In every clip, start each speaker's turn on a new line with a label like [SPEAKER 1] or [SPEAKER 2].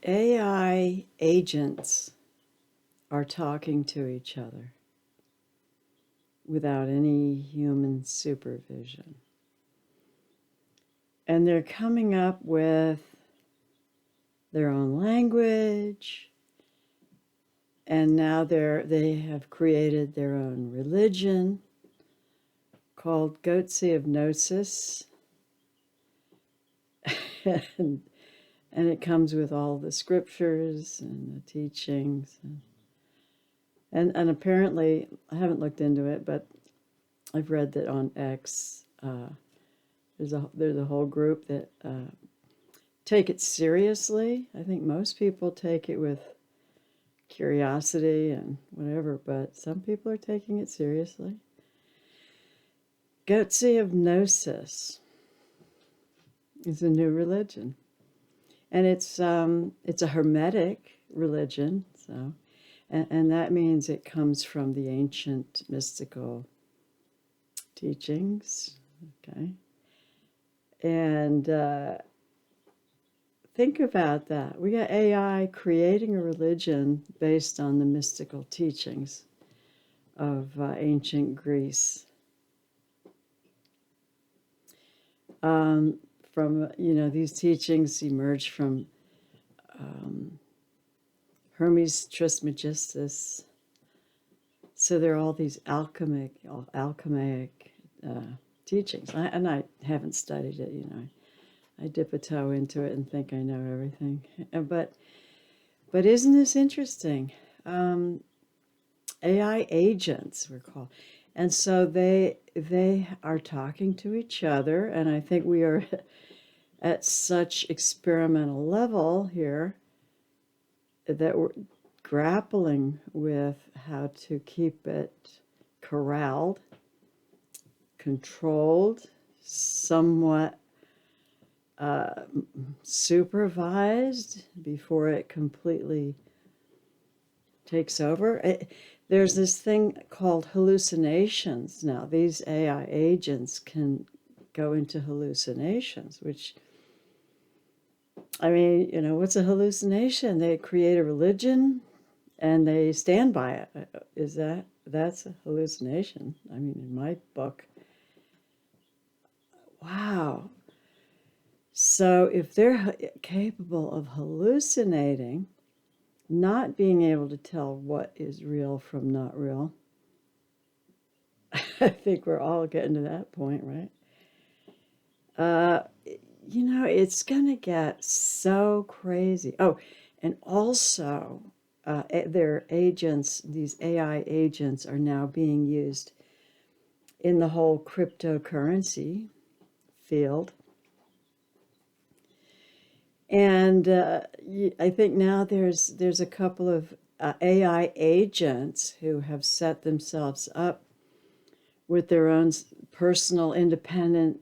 [SPEAKER 1] AI agents are talking to each other without any human supervision. And they're coming up with their own language, and now they have created their own religion called Goatse of Gnosis. and it comes with all the scriptures and the teachings. And apparently, I haven't looked into it, but I've read that on X, there's a whole group that take it seriously. I think most people take it with curiosity and whatever, but some people are taking it seriously. Goatse of Gnosis is a new religion, and it's a hermetic religion. So, and that means it comes from the ancient mystical teachings. Okay, and think about that. We got AI creating a religion based on the mystical teachings of ancient Greece. These teachings emerge from Hermes Trismegistus. So there are all these alchemic teachings. And I haven't studied it, I dip a toe into it and think I know everything. But isn't this interesting? AI agents, we're called. And so they are talking to each other, and I think we are at such experimental level here that we're grappling with how to keep it corralled, controlled, somewhat supervised before it completely takes over. There's this thing called hallucinations now. These AI agents can go into hallucinations, which, I mean, what's a hallucination? They create a religion and they stand by it. That's a hallucination? I mean, in my book. Wow. So if they're capable of hallucinating, not being able to tell what is real from not real, I think we're all getting to that point, right? It's going to get so crazy. Oh, and also their agents, these AI agents, are now being used in the whole cryptocurrency field. And I think now there's a couple of AI agents who have set themselves up with their own personal independent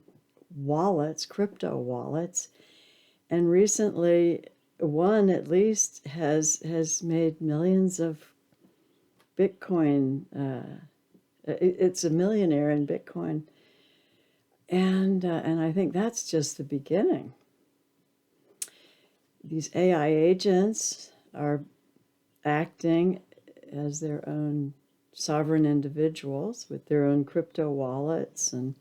[SPEAKER 1] wallets, crypto wallets. And recently, one at least has made millions of Bitcoin. It's a millionaire in Bitcoin. And I think that's just the beginning. These AI agents are acting as their own sovereign individuals with their own crypto wallets, and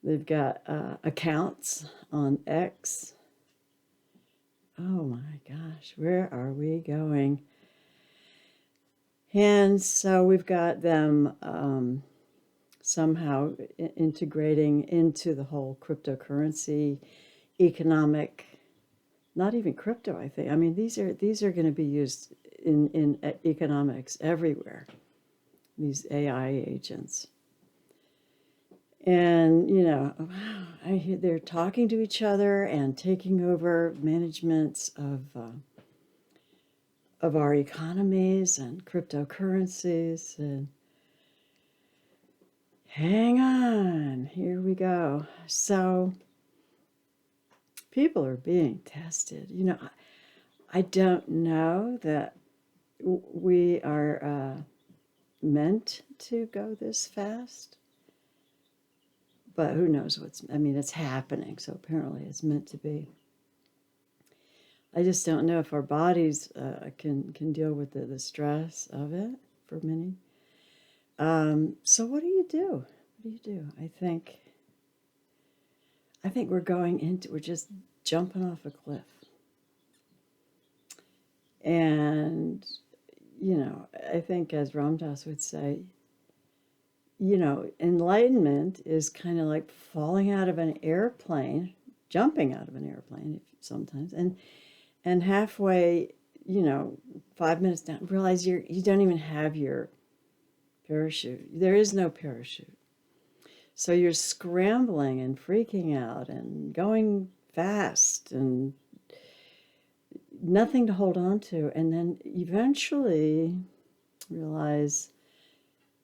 [SPEAKER 1] they've got accounts on X. Oh my gosh, where are we going? And so we've got them somehow integrating into the whole cryptocurrency economic. Not even crypto, I think. I mean, these are going to be used in economics everywhere, these AI agents. And, wow, I hear they're talking to each other and taking over managements of our economies and cryptocurrencies. And hang on, here we go. So people are being tested. I don't know that we are meant to go this fast, but who knows it's happening, so apparently it's meant to be. I just don't know if our bodies can deal with the stress of it for many. So what do you do? What do you do? I think we're just jumping off a cliff. And, I think as Ram Dass would say, enlightenment is kind of like falling out of an airplane, jumping out of an airplane sometimes, and halfway, 5 minutes down, realize you don't even have your parachute. There is no parachute. So you're scrambling and freaking out and going fast and nothing to hold on to. And then eventually realize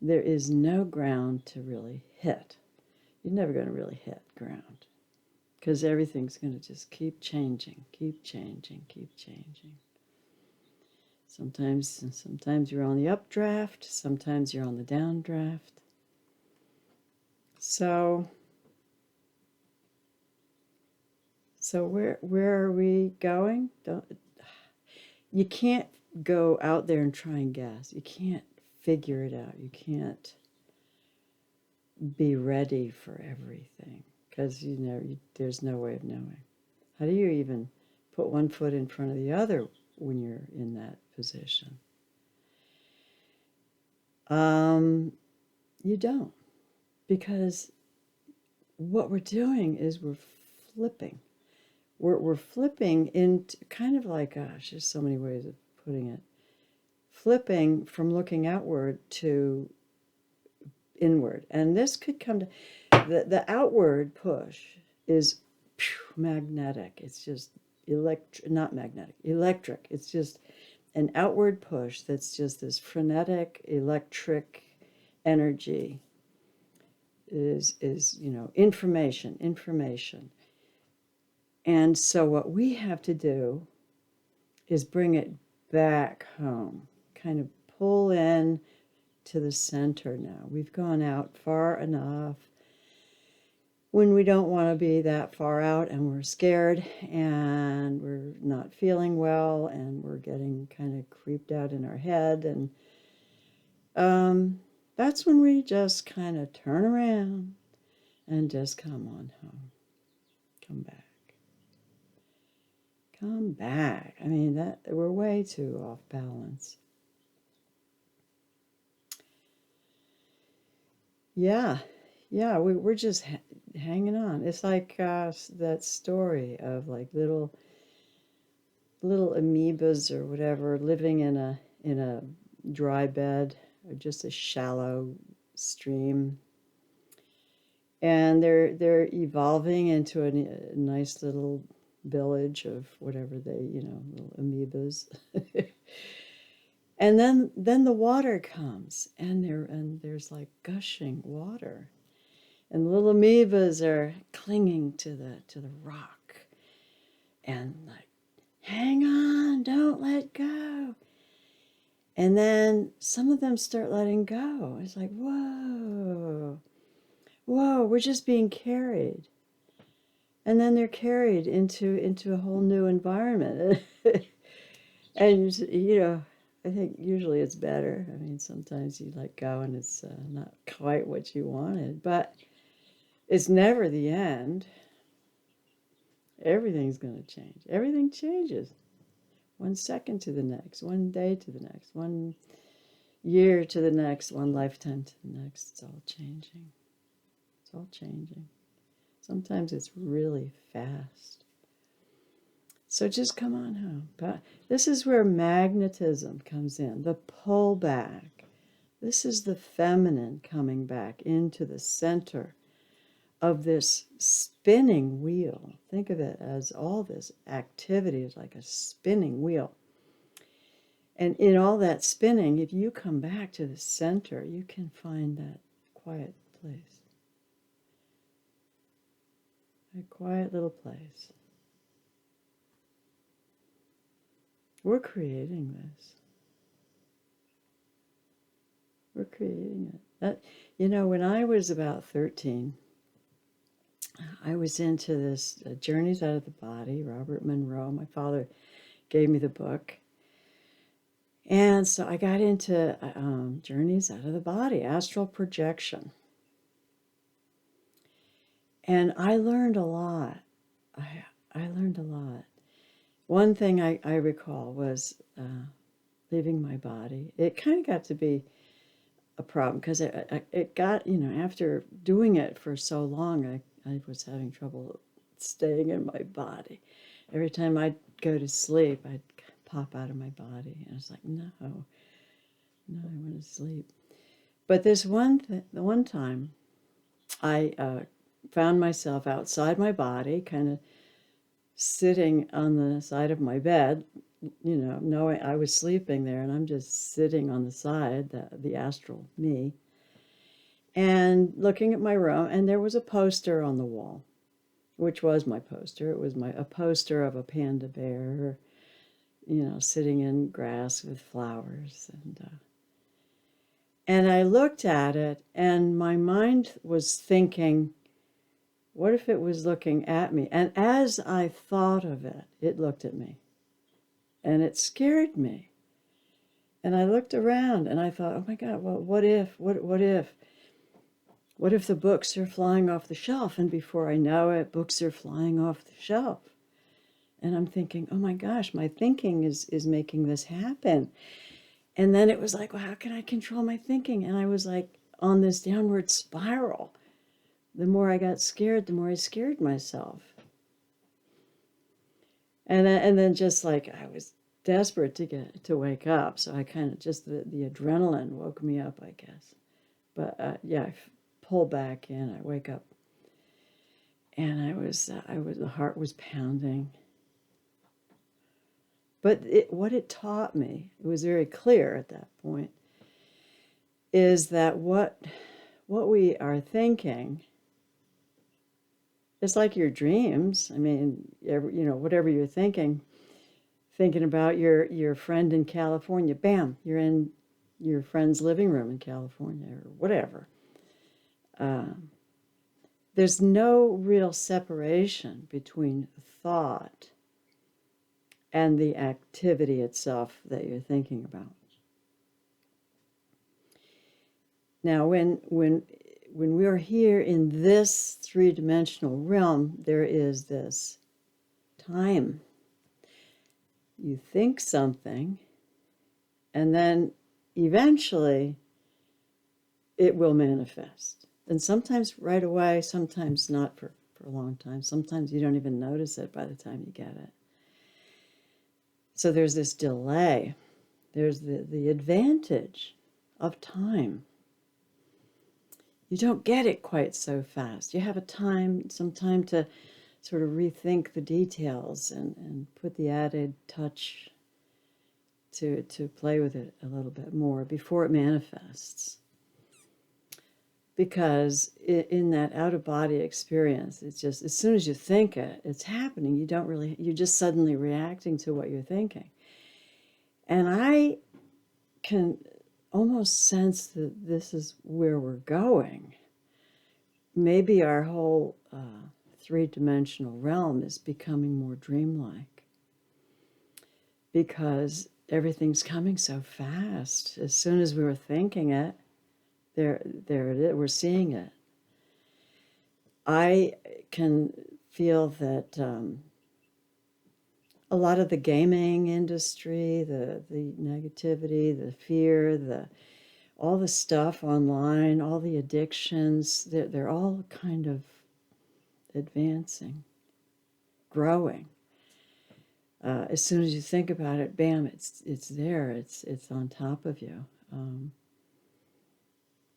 [SPEAKER 1] there is no ground to really hit. You're never going to really hit ground because everything's going to just keep changing, keep changing, keep changing. Sometimes you're on the updraft, sometimes you're on the downdraft. So where are we going? You can't go out there and try and guess. You can't figure it out. You can't be ready for everything because there's no way of knowing. How do you even put one foot in front of the other when you're in that position? You don't, because what we're doing is we're flipping. We're flipping into kind of like, gosh, there's so many ways of putting it. Flipping from looking outward to inward. And this could come to, the outward push is magnetic. It's just not magnetic, electric. It's just an outward push that's just this frenetic electric energy is information. And so what we have to do is bring it back home, kind of pull in to the center now. We've gone out far enough when we don't want to be that far out and we're scared and we're not feeling well and we're getting kind of creeped out in our head. And that's when we just kind of turn around and just come on home. Come back. Come back. I mean, we're way too off balance. Yeah, we're just hanging on. It's like that story of like little amoebas or whatever living in a dry bed or just a shallow stream, and they're evolving into a nice little village of whatever little amoebas. And then the water comes, and there's like gushing water, and the little amoebas are clinging to the rock, and like, hang on, don't let go. And then some of them start letting go. It's like, whoa, we're just being carried. And then they're carried into a whole new environment. And I think usually it's better. I mean, sometimes you let go and it's not quite what you wanted, but it's never the end. Everything's going to change. Everything changes. 1 second to the next, 1 day to the next, 1 year to the next, 1 lifetime to the next. It's all changing. It's all changing. Sometimes it's really fast. So just come on home. But this is where magnetism comes in, the pull back. This is the feminine coming back into the center of this spinning wheel. Think of it as all this activity is like a spinning wheel. And in all that spinning, if you come back to the center, you can find that quiet place. A quiet little place. We're creating this. We're creating it. When I was about 13, I was into this Journeys Out of the Body, Robert Monroe. My father gave me the book. And so I got into journeys out of the body, astral projection. And I learned a lot. I learned a lot. One thing I recall was leaving my body. It kind of got to be a problem because it got, after doing it for so long, I was having trouble staying in my body. Every time I'd go to sleep, I'd pop out of my body. And I was like, no, I want to sleep. But this the one time, I found myself outside my body, kind of sitting on the side of my bed, knowing I was sleeping there, and I'm just sitting on the side, the astral me, and looking at my room, and there was a poster on the wall, which was my poster. It was a poster of a panda bear, sitting in grass with flowers, and I looked at it, and my mind was thinking, what if it was looking at me? And as I thought of it, it looked at me. And it scared me. And I looked around and I thought, oh my God, well, what if the books are flying off the shelf? And before I know it, books are flying off the shelf. And I'm thinking, oh my gosh, my thinking is making this happen. And then it was like, well, how can I control my thinking? And I was like on this downward spiral. The more I got scared, the more I scared myself. And then just like I was desperate to wake up, so I kind of just the adrenaline woke me up, I guess. But I pull back in. I wake up, and the heart was pounding. But what it taught me, it was very clear at that point, is that what we are thinking. It's like your dreams. I mean, whatever you're thinking about your friend in California, bam, you're in your friend's living room in California or whatever. There's no real separation between thought and the activity itself that you're thinking about. Now, when we are here in this three-dimensional realm, there is this time. You think something, and then eventually it will manifest. And sometimes right away, sometimes not for a long time. Sometimes you don't even notice it by the time you get it. So there's this delay. There's the advantage of time. You don't get it quite so fast. You have some time to sort of rethink the details and put the added touch to play with it a little bit more before it manifests. Because in that out-of-body experience, it's just, as soon as you think it, it's happening. You're just suddenly reacting to what you're thinking. And I can almost sense that this is where we're going. Maybe our whole three-dimensional realm is becoming more dreamlike because everything's coming so fast. As soon as we were thinking it, there it is, we're seeing it. I can feel that a lot of the gaming industry, the negativity, the fear, all the stuff online, all the addictions, they're all kind of advancing, growing. As soon as you think about it, bam, it's there. It's on top of you.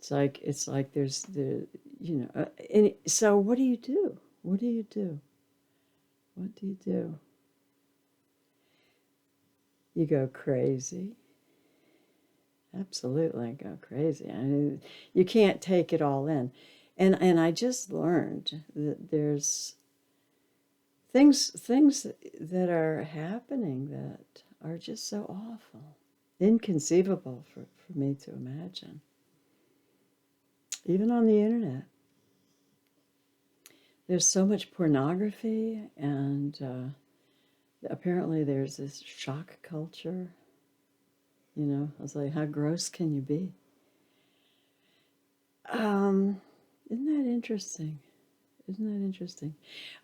[SPEAKER 1] It's like there's and so what do you do? What do you do? What do you do? You go crazy. Absolutely, go crazy. I mean, you can't take it all in. And I just learned that there's things that are happening that are just so awful, inconceivable for me to imagine. Even on the internet. There's so much pornography and apparently there's this shock culture. You know, I was like, how gross can you be? Isn't that interesting? Isn't that interesting?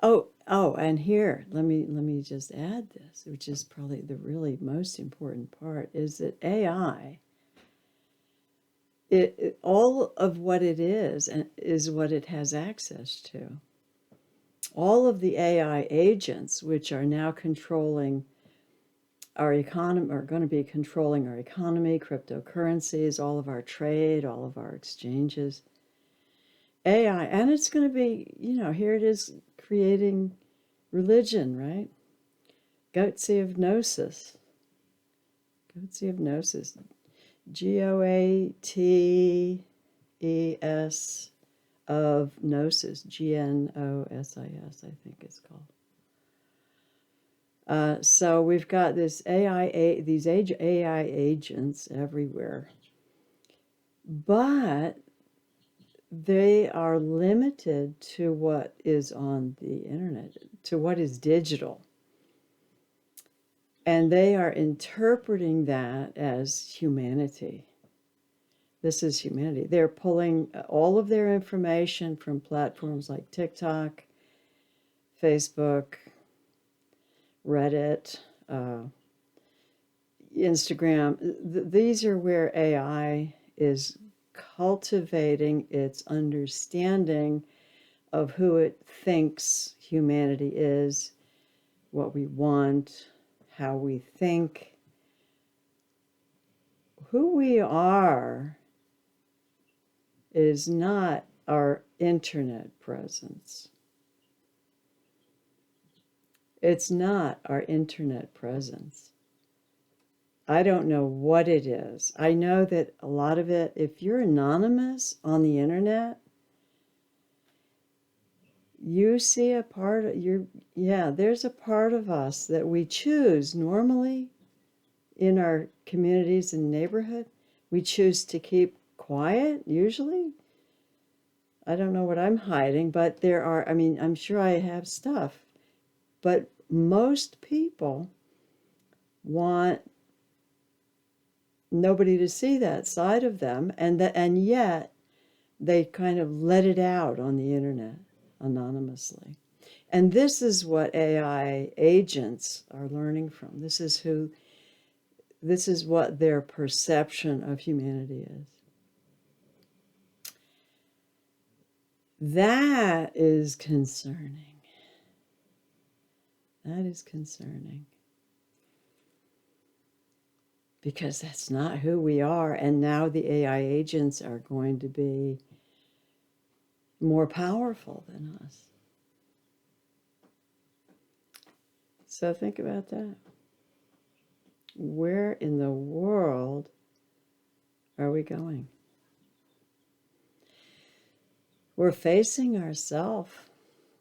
[SPEAKER 1] Oh, and here, let me just add this, which is probably the really most important part, is that AI, all of what it is what it has access to. All of the AI agents, which are now controlling our economy, are going to be controlling our economy, cryptocurrencies, all of our trade, all of our exchanges, AI, and it's going to be, you know, here it is creating religion, right? Goatse of Gnosis. Goatse of Gnosis. Goates of Gnosis. Gnosis, I think it's called. So we've got this these AI agents everywhere, but they are limited to what is on the internet, to what is digital. And they are interpreting that as humanity. This is humanity. They're pulling all of their information from platforms like TikTok, Facebook, Reddit, Instagram. These are where AI is cultivating its understanding of who it thinks humanity is, what we want, how we think. Who we are is not our internet presence. It's not our internet presence. I don't know what it is. I know that a lot of it, if you're anonymous on the internet, you see a part of there's a part of us that we choose normally in our communities and neighborhood. We choose to keep quiet, usually. I don't know what I'm hiding, but there are, I mean, I'm sure I have stuff, but most people want nobody to see that side of them, and yet they kind of let it out on the internet anonymously. And this is what AI agents are learning from. This is what their perception of humanity is. That is concerning. That is concerning. Because that's not who we are. And now the AI agents are going to be more powerful than us. So think about that. Where in the world are we going? We're facing ourselves.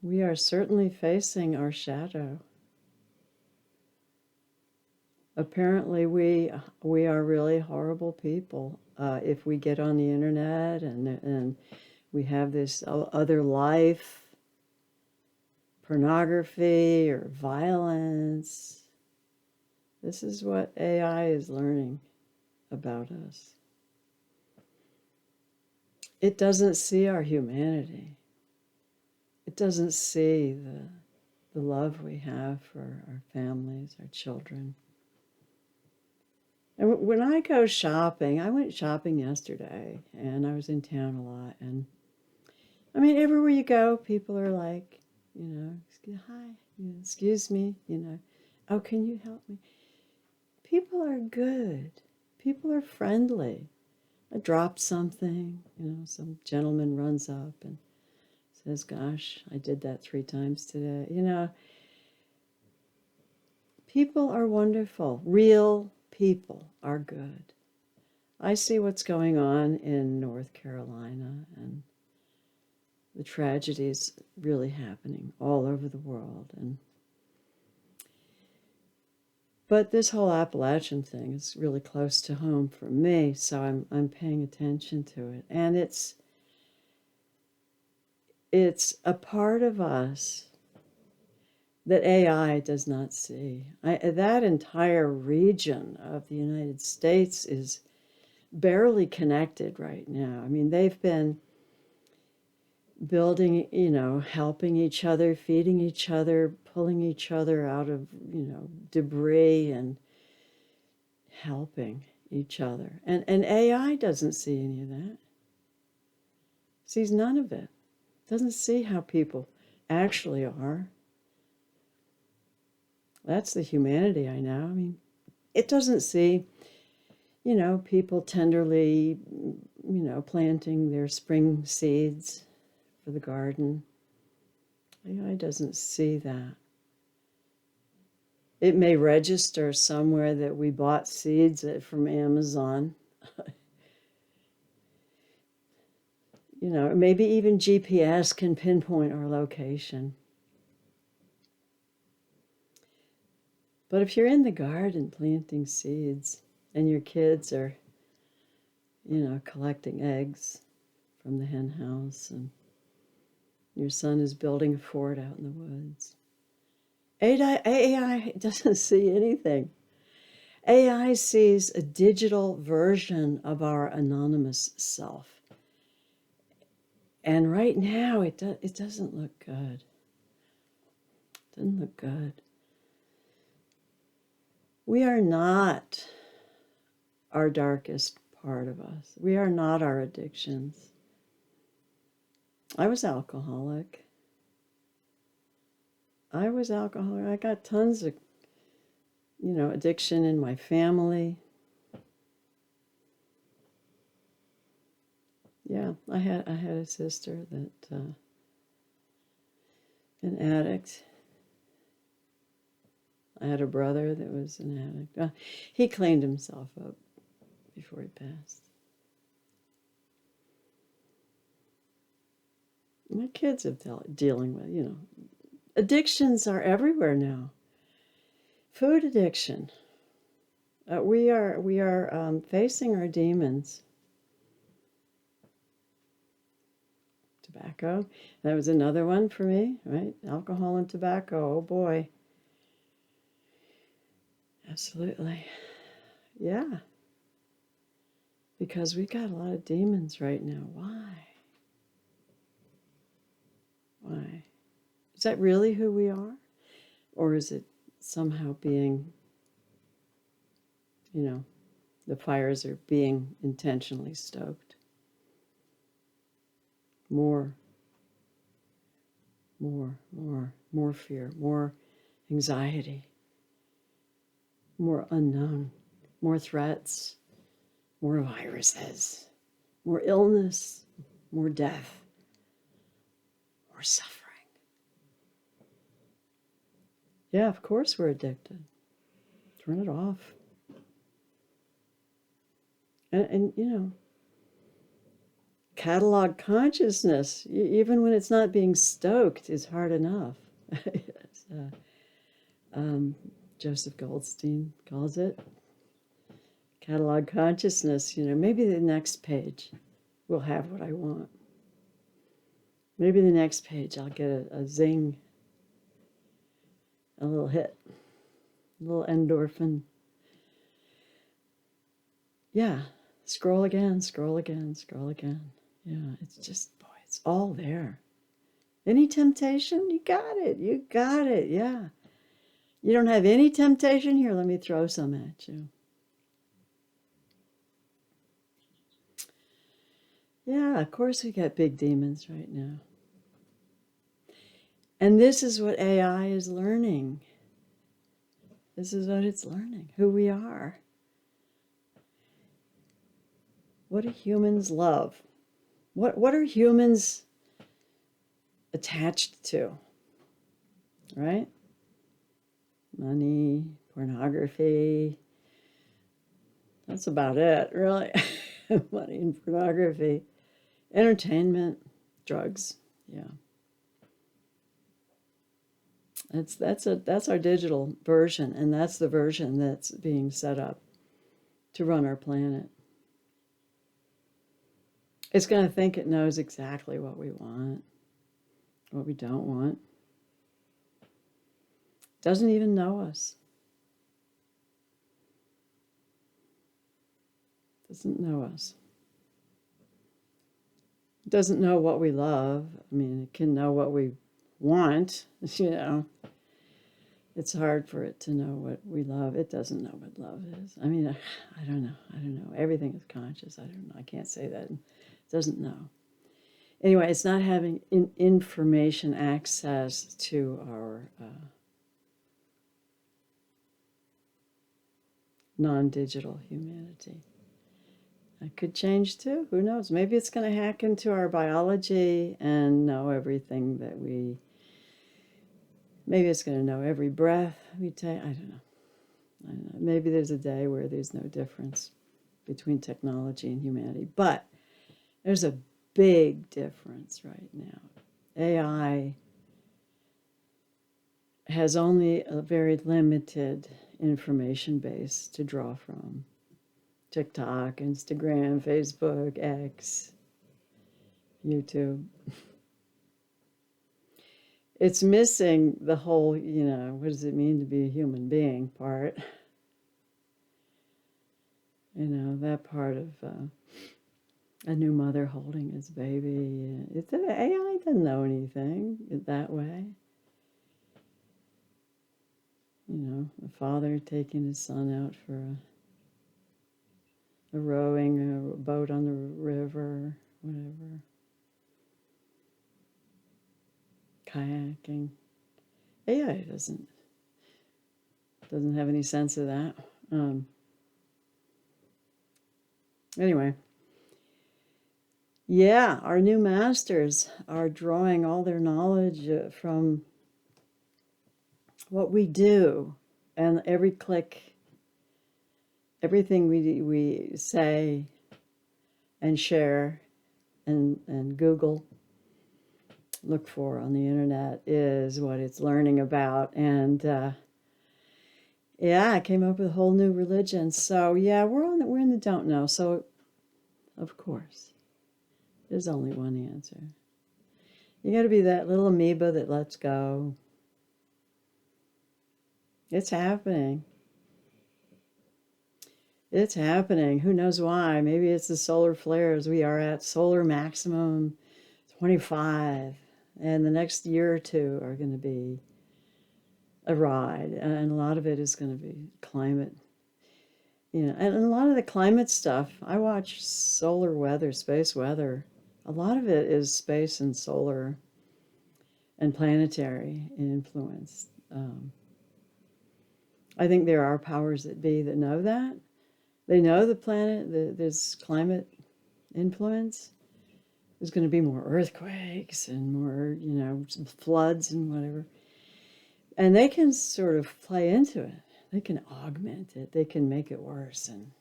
[SPEAKER 1] We are certainly facing our shadow. Apparently, we are really horrible people if we get on the internet and we have this other life, pornography or violence. This is what AI is learning about us. It doesn't see our humanity. It doesn't see the love we have for our families, our children. And when I go shopping, I went shopping yesterday, and I was in town a lot. And I mean, everywhere you go, people are like, you know, hi, excuse me, you know, oh, can you help me? People are good. People are friendly. I drop something, you know, some gentleman runs up and says, gosh, I did that 3 times today. You know, people are wonderful. Real people are good. I see what's going on in North Carolina and the tragedies really happening all over the world. But this whole Appalachian thing is really close to home for me, so I'm paying attention to it. And it's a part of us that AI does not see. That entire region of the United States is barely connected right now. I mean, they've been building, helping each other, feeding each other, pulling each other out of, debris and helping each other. And AI doesn't see any of that. Sees none of it. Doesn't see how people actually are. That's the humanity I know. I mean, it doesn't see, people tenderly, planting their spring seeds for the garden. AI doesn't see that. It may register somewhere that we bought seeds from Amazon. Maybe even GPS can pinpoint our location. But if you're in the garden planting seeds and your kids are, collecting eggs from the hen house and your son is building a fort out in the woods, AI doesn't see anything. AI sees a digital version of our anonymous self. And right now, it doesn't look good. It doesn't look good. We are not our darkest part of us. We are not our addictions. I was alcoholic. I got tons of, addiction in my family. Yeah, I had a sister that, an addict. I had a brother that was an addict. He cleaned himself up before he passed. My kids have dealing with, addictions are everywhere now. Food addiction. We are facing our demons. Tobacco. That was another one for me, right? Alcohol and tobacco. Oh boy. Absolutely. Yeah. Because we got a lot of demons right now. Why? Why? Is that really who we are? Or is it somehow being, the fires are being intentionally stoked? More fear, more anxiety, more unknown, more threats, more viruses, more illness, more death, more suffering. Yeah, of course we're addicted. Turn it off. And catalog consciousness, even when it's not being stoked, is hard enough. Joseph Goldstein calls it catalog consciousness. Maybe the next page will have what I want. Maybe the next page I'll get a zing, a little hit, a little endorphin. Yeah, scroll again. Yeah, it's just, boy, it's all there. Any temptation? You got it, yeah. You don't have any temptation? Here, let me throw some at you. Yeah, of course we got big demons right now. And this is what AI is learning. This is what it's learning, who we are. What do humans love? What are humans attached to? Right? Money, pornography. That's about it, really. Money and pornography. Entertainment, drugs. Yeah. That's our digital version, and that's the version that's being set up to run our planet. It's going to think it knows exactly what we want, what we don't want. Doesn't even know us. Doesn't know us. Doesn't know what we love. I mean, it can know what we want, you know. It's hard for it to know what we love. It doesn't know what love is. I mean, I don't know. I don't know. Everything is conscious. I don't know. I can't say that. It doesn't know. Anyway, it's not having information access to our non-digital humanity. That could change too. Who knows? Maybe it's going to hack into our biology and know everything that we... Maybe it's going to know every breath we take. I don't know. Maybe there's a day where there's no difference between technology and humanity. But there's a big difference right now. AI has only a very limited information base to draw from. TikTok, Instagram, Facebook, X, YouTube. It's missing the whole, you know, what does it mean to be a human being part. You know, that part of a new mother holding his baby. AI doesn't know anything that way. You know, a father taking his son out for a rowing, a boat on the river, whatever. Kayaking. AI doesn't have any sense of that. Anyway, yeah, our new masters are drawing all their knowledge from what we do, and every click, everything we say and share and Google, look for on the internet is what it's learning about. And yeah, I came up with a whole new religion. So yeah, we're in the don't know. So of course, there's only one answer. You got to be that little amoeba that lets go. It's happening. It's happening. Who knows why? Maybe it's the solar flares. We are at solar maximum 25. And the next year or two are going to be a ride. And a lot of it is going to be climate. You know, and a lot of the climate stuff, I watch solar weather, space weather. A lot of it is space and solar and planetary influence. I think there are powers that be that know that. They know the planet, there's climate influence. There's going to be more earthquakes and more, you know, floods and whatever. And they can sort of play into it. They can augment it. They can make it worse. And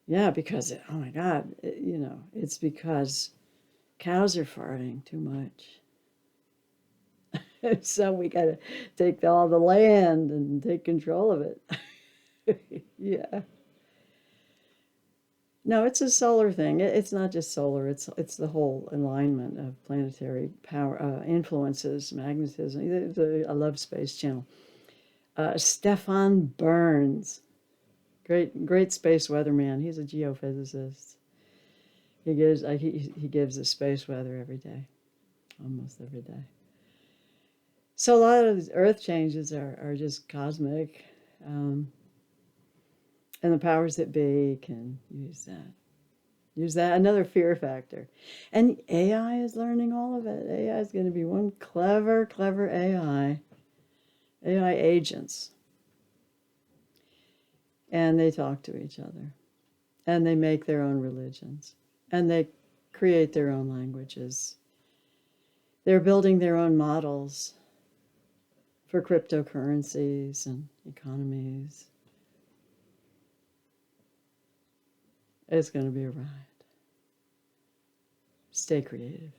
[SPEAKER 1] yeah, because, oh my God, you know, it's because cows are farting too much. So we got to take all the land and take control of it. Yeah. No, it's a solar thing. It's not just solar. It's the whole alignment of planetary power, influences, magnetism. I love Space Channel. Stefan Burns, great space weatherman. He's a geophysicist. He gives the space weather every day, almost every day. So a lot of these Earth changes are just cosmic. And the powers that be can use that. Use that, another fear factor. And AI is learning all of it. AI is going to be one clever AI agents. And they talk to each other. And they make their own religions. And they create their own languages. They're building their own models for cryptocurrencies and economies. It's going to be a ride. Stay creative.